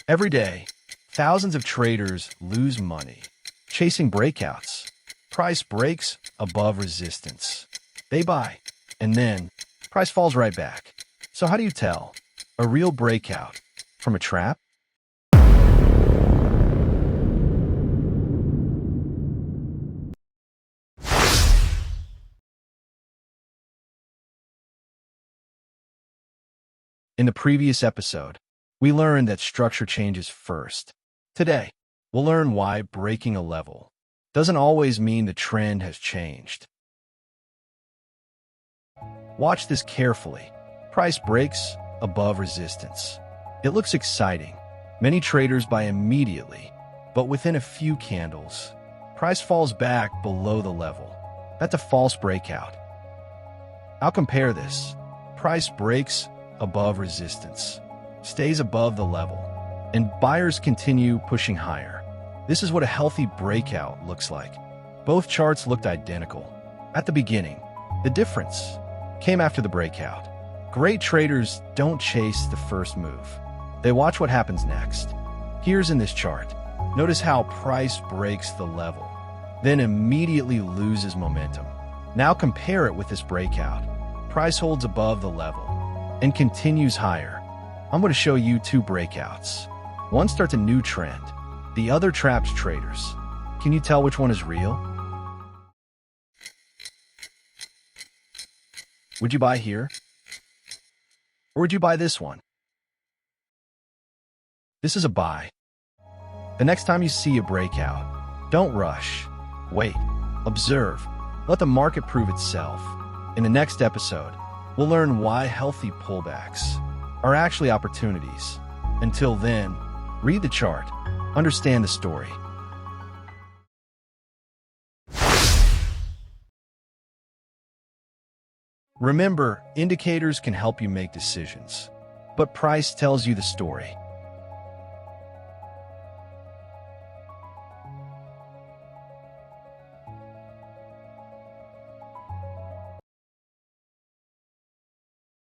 Every day, thousands of traders lose money chasing breakouts. Price breaks above resistance. They buy, and then price falls right back. So how do you tell a real breakout from a trap? In the previous episode, we learned that structure changes first. Today, we'll learn why breaking a level doesn't always mean the trend has changed. Watch this carefully. Price breaks above resistance. It looks exciting. Many traders buy immediately, but within a few candles, price falls back below the level. That's a false breakout. I'll compare this. Price breaks above resistance, stays above the level, and buyers continue pushing higher. This is what a healthy breakout looks like. Both charts looked identical at the beginning. The difference came after the breakout. Great traders don't chase the first move. They watch what happens next. Here's in this chart. Notice how price breaks the level, then immediately loses momentum. Now compare it with this breakout. Price holds above the level and continues higher. I'm going to show you two breakouts. One starts a new trend. The other traps traders. Can you tell which one is real? Would you buy here? Or would you buy this one? This is a buy. The next time you see a breakout, don't rush. Wait. Observe. Let the market prove itself. In the next episode, we'll learn why healthy pullbacks are actually opportunities. Until then, read the chart. Understand the story. Remember, indicators can help you make decisions, but price tells you the story.